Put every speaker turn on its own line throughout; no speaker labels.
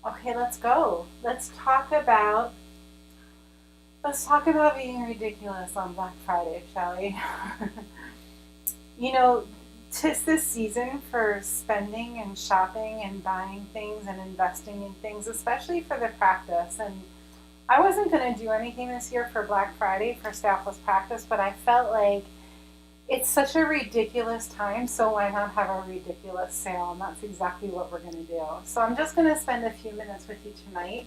Okay, let's go. Let's talk about being ridiculous on Black Friday, shall we? you know, 'tis this season for spending and shopping and buying things and investing in things, especially for the practice. And I wasn't going to do anything this year for Black Friday for Staffless Practice, but I felt like it's such a ridiculous time, so why not have a ridiculous sale? And that's exactly what we're going to do. So I'm just going to spend a few minutes with you tonight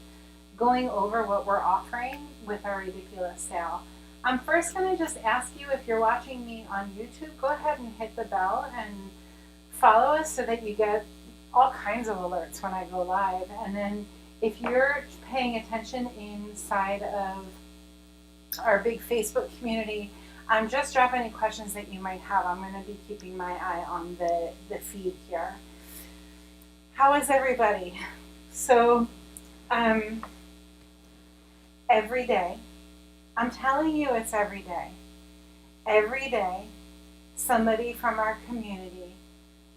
going over what we're offering with our ridiculous sale. I'm first going to just ask you, if you're watching me on YouTube, go ahead and hit the bell and follow us so that you get all kinds of alerts when I go live. And then if you're paying attention inside of our big Facebook community, just drop any questions that you might have. I'm going to be keeping my eye on the feed here. How is everybody? So, every day, I'm telling you, it's every day. Every day, somebody from our community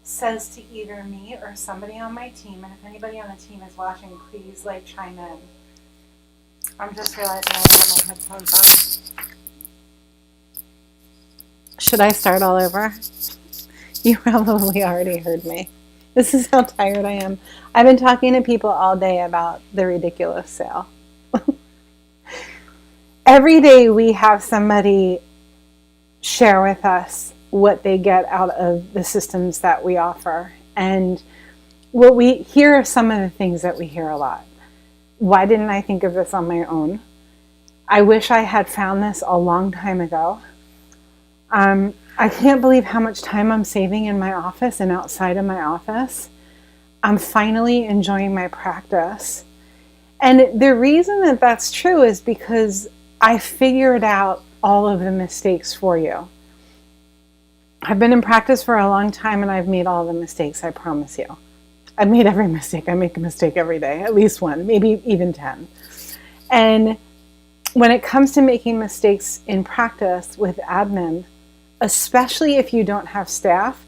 says to either me or somebody on my team, and if anybody on the team is watching, please chime in. I'm just realizing I don't have my headphones on. Should I start all over? You probably already heard me. This is how tired I am. I've been talking to people all day about the ridiculous sale. Every day we have somebody share with us what they get out of the systems that we offer. And what we hear are some of the things that we hear a lot. Why didn't I think of this on my own? I wish I had found this a long time ago. I can't believe how much time I'm saving in my office and outside of my office. I'm finally enjoying my practice. And the reason that that's true is because I figured out all of the mistakes for you. I've been in practice for a long time and I've made all the mistakes, I promise you. I've made every mistake. I make a mistake every day, at least one, maybe even 10. And when it comes to making mistakes in practice with admin, especially if you don't have staff,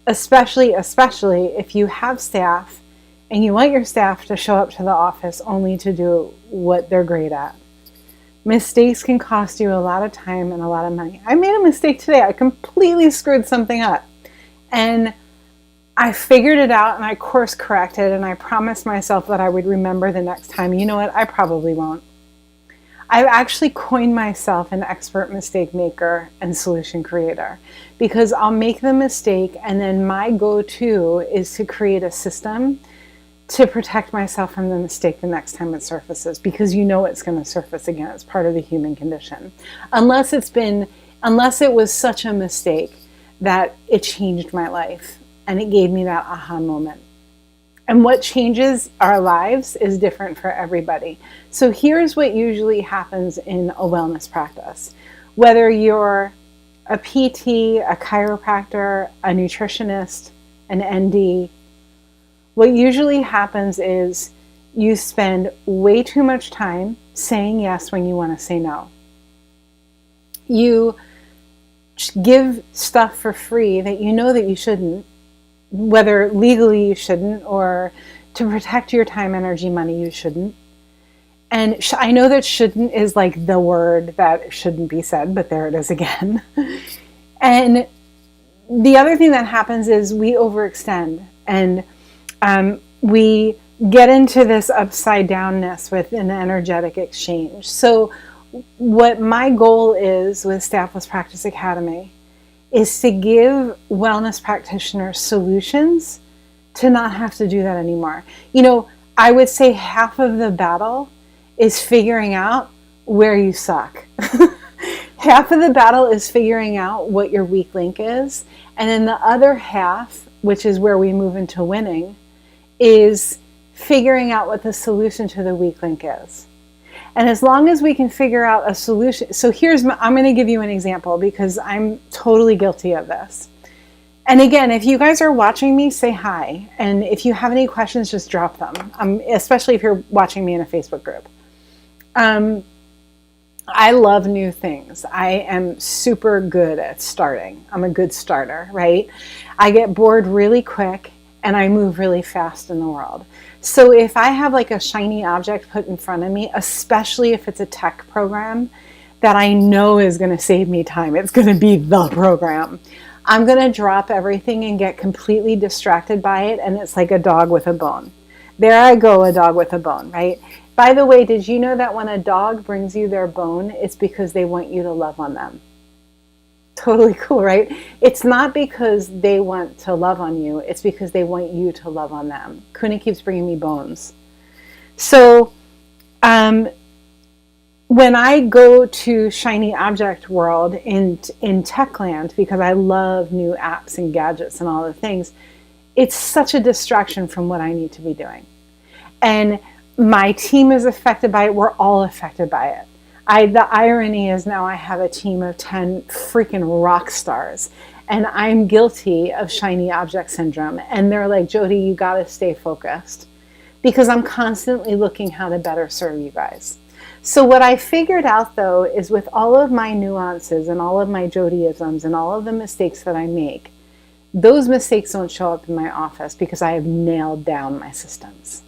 especially if you have staff and you want your staff to show up to the office only to do what they're great at. Mistakes can cost you a lot of time and a lot of money. I made a mistake today. I completely screwed something up. And I figured it out and I course corrected and I promised myself that I would remember the next time. You know what? I probably won't. I've actually coined myself an expert mistake maker and solution creator because I'll make the mistake and then my go-to is to create a system to protect myself from the mistake the next time it surfaces, because you know it's going to surface again. It's part of the human condition. Unless it was such a mistake that it changed my life and it gave me that aha moment. And what changes our lives is different for everybody. So here's what usually happens in a wellness practice. Whether you're a PT, a chiropractor, a nutritionist, an ND, what usually happens is you spend way too much time saying yes when you want to say no. You give stuff for free that you know that you shouldn't, whether legally you shouldn't, or to protect your time, energy, money, you shouldn't. And I know that shouldn't is like the word that shouldn't be said, but there it is again. And the other thing that happens is we overextend and we get into this upside downness with an energetic exchange. So what my goal is with Staffless Practice Academy is to give wellness practitioners solutions to not have to do that anymore. You know, I would say half of the battle is figuring out where you suck. Half of the battle is figuring out what your weak link is. And then the other half, which is where we move into winning, is figuring out what the solution to the weak link is. And as long as we can figure out a solution, so I'm going to give you an example because I'm totally guilty of this. And again, if you guys are watching me, say hi. And if you have any questions, just drop them, especially if you're watching me in a Facebook group. I love new things. I am super good at starting. I'm a good starter, right? I get bored really quick and I move really fast in the world. So if I have like a shiny object put in front of me, especially if it's a tech program that I know is going to save me time, it's going to be the program, I'm going to drop everything and get completely distracted by it. And it's like a dog with a bone. There I go, a dog with a bone, right? By the way, did you know that when a dog brings you their bone, it's because they want you to love on them? Totally cool, right? It's not because they want to love on you. It's because they want you to love on them. Kuna keeps bringing me bones. So when I go to Shiny Object World in Techland, because I love new apps and gadgets and all the things, it's such a distraction from what I need to be doing. And my team is affected by it. We're all affected by it. The irony is now I have a team of 10 freaking rock stars, and I'm guilty of shiny object syndrome. And they're like, Jody, you got to stay focused, because I'm constantly looking how to better serve you guys. So what I figured out, though, is with all of my nuances and all of my Jodyisms and all of the mistakes that I make, those mistakes don't show up in my office because I have nailed down my systems.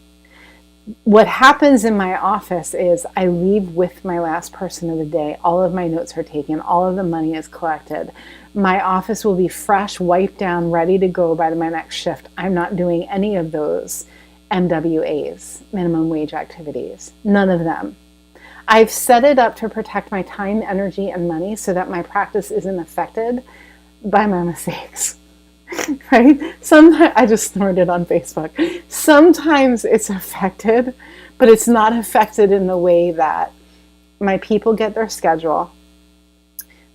What happens in my office is I leave with my last person of the day. All of my notes are taken. All of the money is collected. My office will be fresh, wiped down, ready to go by my next shift. I'm not doing any of those MWAs, minimum wage activities. None of them. I've set it up to protect my time, energy, and money so that my practice isn't affected by my mistakes. Right? Sometimes, I just snorted on Facebook. Sometimes it's affected, but it's not affected in the way that my people get their schedule,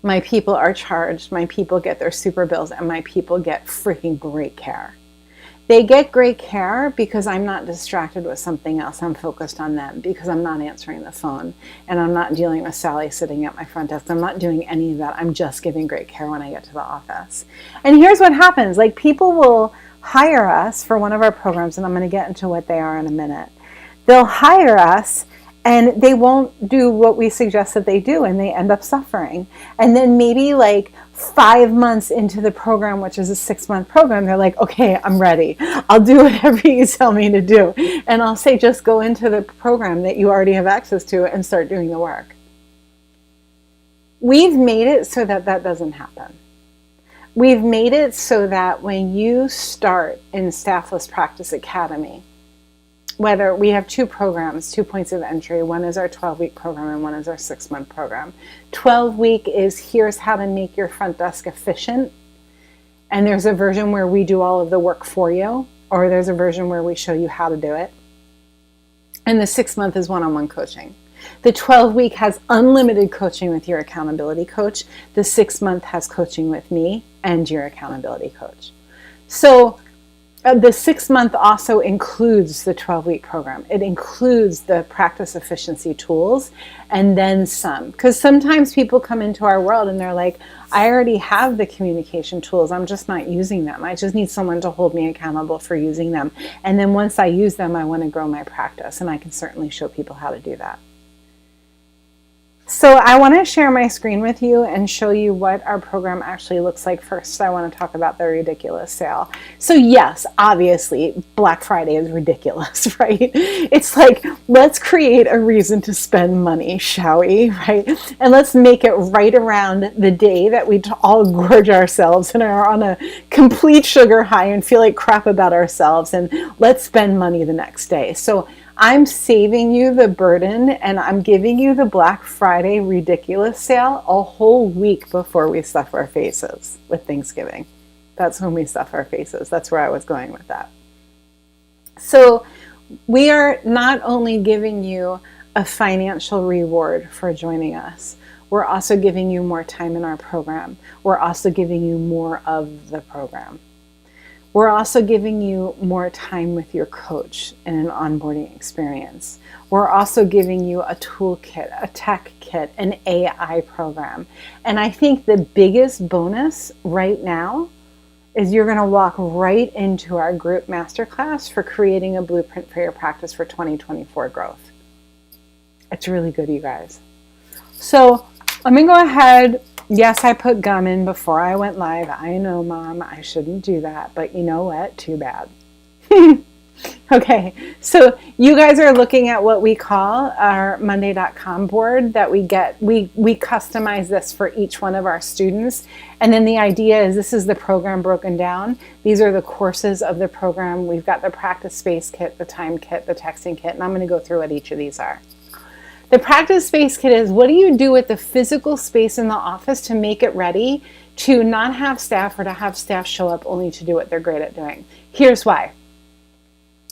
my people are charged, my people get their super bills, and my people get freaking great care. They get great care because I'm not distracted with something else. I'm focused on them because I'm not answering the phone and I'm not dealing with Sally sitting at my front desk. I'm not doing any of that. I'm just giving great care when I get to the office. And here's what happens. Like, people will hire us for one of our programs, and I'm going to get into what they are in a minute. They'll hire us and they won't do what we suggest that they do, and they end up suffering. And then maybe like 5 months into the program, which is a 6-month program, they're like, okay, I'm ready. I'll do whatever you tell me to do. And I'll say, just go into the program that you already have access to and start doing the work. We've made it so that that doesn't happen. We've made it so that when you start in Staffless Practice Academy, whether we have 2 programs, 2 points of entry. One is our 12-week program and one is our 6-month program. 12-week is here's how to make your front desk efficient. And there's a version where we do all of the work for you, or there's a version where we show you how to do it. And the 6-month is one-on-one coaching. The 12-week has unlimited coaching with your accountability coach. The 6-month has coaching with me and your accountability coach. So the 6-month also includes the 12-week program. It includes the practice efficiency tools and then some. Because sometimes people come into our world and they're like, I already have the communication tools. I'm just not using them. I just need someone to hold me accountable for using them. And then once I use them, I want to grow my practice. And I can certainly show people how to do that. So I want to share my screen with you and show you what our program actually looks like. First, I want to talk about the ridiculous sale. So yes, obviously, Black Friday is ridiculous, right? It's like, let's create a reason to spend money, shall we, right? And let's make it right around the day that we all gorge ourselves and are on a complete sugar high and feel like crap about ourselves, and let's spend money the next day. So I'm saving you the burden, and I'm giving you the Black Friday ridiculous sale a whole week before we stuff our faces with Thanksgiving. That's when we stuff our faces. That's where I was going with that. So we are not only giving you a financial reward for joining us, we're also giving you more time in our program. We're also giving you more of the program. We're also giving you more time with your coach in an onboarding experience. We're also giving you a toolkit, a tech kit, an AI program. And I think the biggest bonus right now is you're going to walk right into our group masterclass for creating a blueprint for your practice for 2024 growth. It's really good, you guys. So let me go ahead. Yes, I put gum in before I went live. I know, Mom, I shouldn't do that, but you know what? Too bad. Okay, so you guys are looking at what we call our Monday.com board that we get. We customize this for each one of our students. And then the idea is this is the program broken down. These are the courses of the program. We've got the practice space kit, the time kit, the texting kit, and I'm going to go through what each of these are. The practice space kit is, what do you do with the physical space in the office to make it ready to not have staff or to have staff show up only to do what they're great at doing? Here's why.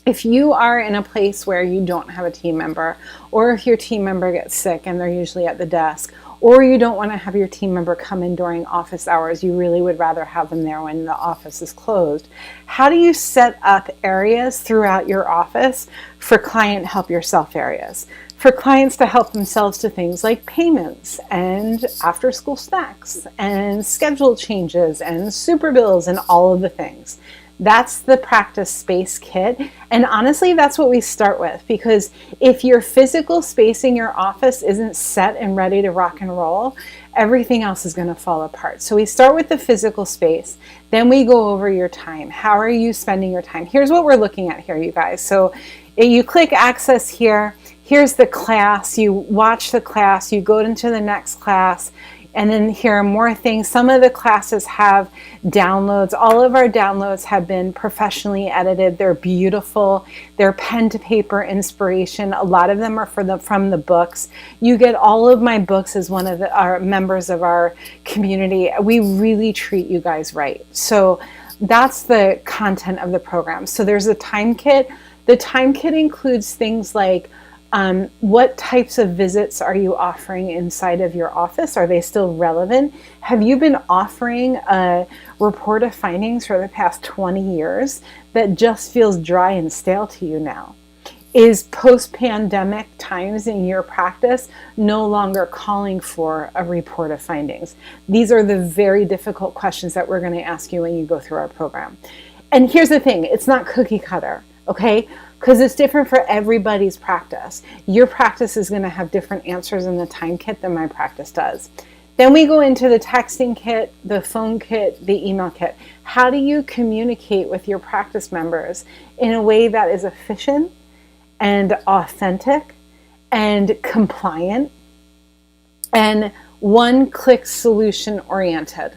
If you are in a place where you don't have a team member, or if your team member gets sick and they're usually at the desk, or you don't want to have your team member come in during office hours, you really would rather have them there when the office is closed. How do you set up areas throughout your office for client help yourself areas? For clients to help themselves to things like payments and after school snacks and schedule changes and super bills and all of the things. That's the practice space kit. And honestly, that's what we start with, because if your physical space in your office isn't set and ready to rock and roll, everything else is going to fall apart. So we start with the physical space, then we go over your time. How are you spending your time? Here's what we're looking at here, you guys. So you click access here. Here's the class. You watch the class, you go into the next class. And then here are more things. Some of the classes have downloads. All of our downloads have been professionally edited. They're beautiful. They're pen to paper inspiration. A lot of them are from the books. You get all of my books as one of our members of our community. We really treat you guys right. So that's the content of the program. So there's a time kit. The time kit includes things like what types of visits are you offering inside of your office? Are they still relevant? Have you been offering a report of findings for the past 20 years that just feels dry and stale to you now? Is post-pandemic times in your practice no longer calling for a report of findings? These are the very difficult questions that we're going to ask you when you go through our program. And here's the thing, it's not cookie cutter, okay? Because it's different for everybody's practice. Your practice is going to have different answers in the time kit than my practice does. Then we go into the texting kit, the phone kit, the email kit. How do you communicate with your practice members in a way that is efficient and authentic and compliant and one-click solution oriented?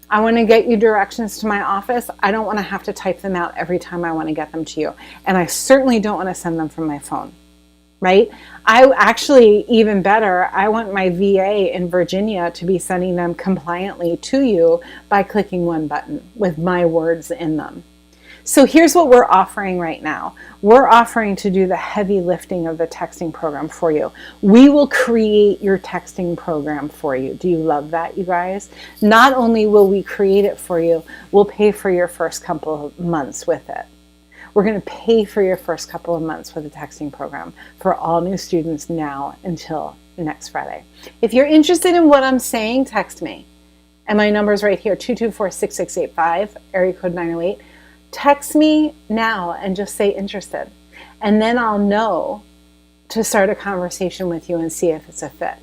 I want to get you directions to my office. I don't want to have to type them out every time I want to get them to you. And I certainly don't want to send them from my phone, right? I actually, even better, I want my VA in Virginia to be sending them compliantly to you by clicking one button with my words in them. So here's what we're offering right now. We're offering to do the heavy lifting of the texting program for you. We will create your texting program for you. Do you love that, you guys? Not only will we create it for you, we'll pay for your first couple of months with it. We're going to pay for your first couple of months with the texting program for all new students now until next Friday. If you're interested in what I'm saying, text me. And my number is right here, 224-6685, area code 908. Text me now and just say interested. And then I'll know to start a conversation with you and see if it's a fit.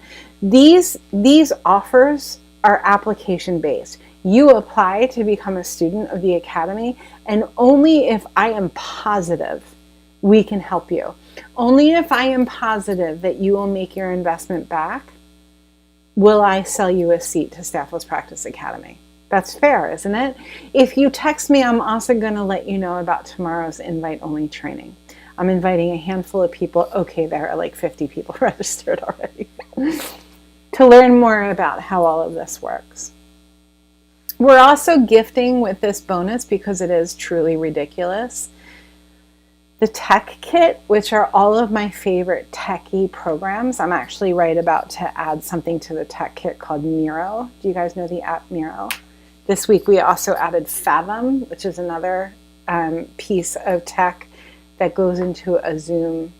These offers are application based. You apply to become a student of the Academy, and only if I am positive we can help you. Only if I am positive that you will make your investment back will I sell you a seat to Staffless Practice Academy. That's fair, isn't it? If you text me, I'm also going to let you know about tomorrow's invite-only training. I'm inviting a handful of people. Okay, there are like 50 people registered already. To learn more about how all of this works. We're also gifting with this bonus, because it is truly ridiculous, the tech kit, which are all of my favorite techie programs. I'm actually right about to add something to the tech kit called Miro. Do you guys know the app Miro? This week we also added Fathom, which is another piece of tech that goes into a Zoom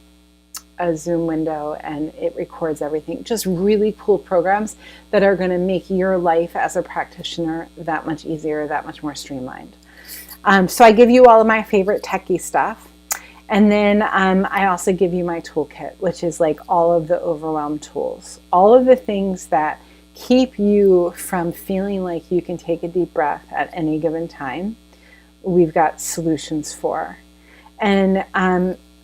window and it records everything. Just really cool programs that are going to make your life as a practitioner that much easier, that much more streamlined. So I give you all of my favorite techie stuff. And then I also give you my toolkit, which is like all of the overwhelm tools, all of the things that keep you from feeling like you can take a deep breath at any given time. We've got solutions for. And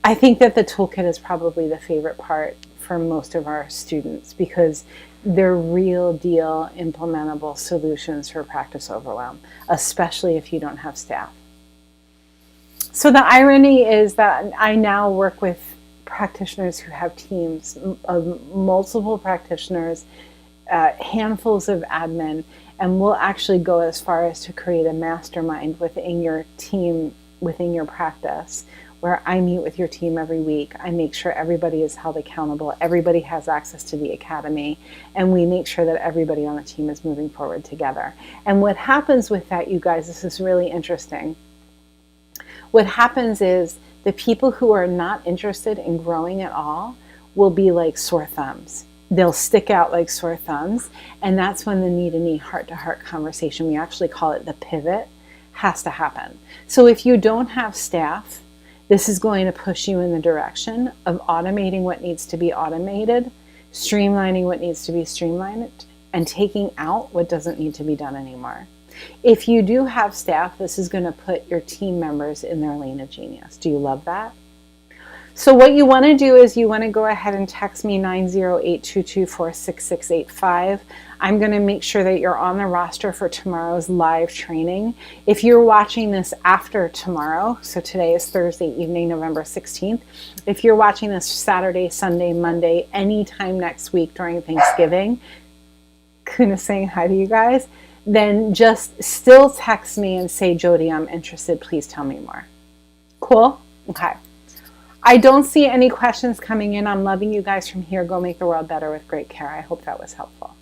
I think that the toolkit is probably the favorite part for most of our students because they're real deal implementable solutions for practice overwhelm, especially if you don't have staff. So the irony is that I now work with practitioners who have teams of multiple practitioners, handfuls of admin, and we'll actually go as far as to create a mastermind within your team, within your practice, where I meet with your team every week. I make sure everybody is held accountable. Everybody has access to the academy, and we make sure that everybody on the team is moving forward together. And what happens with that, you guys, this is really interesting. What happens is the people who are not interested in growing at all will be like sore thumbs. They'll stick out like sore thumbs, and that's when the knee-to-knee, heart-to-heart conversation, we actually call it the pivot, has to happen. So if you don't have staff, this is going to push you in the direction of automating what needs to be automated, streamlining what needs to be streamlined, and taking out what doesn't need to be done anymore. If you do have staff, this is going to put your team members in their lane of genius. Do you love that? So what you want to do is you want to go ahead and text me 908-224-6685. I'm going to make sure that you're on the roster for tomorrow's live training. If you're watching this after tomorrow, so today is Thursday evening, November 16th. If you're watching this Saturday, Sunday, Monday, anytime next week during Thanksgiving, Kuna saying hi to you guys, then just still text me and say, Jody, I'm interested. Please tell me more. Cool? Okay. I don't see any questions coming in. I'm loving you guys from here. Go make the world better with great care. I hope that was helpful.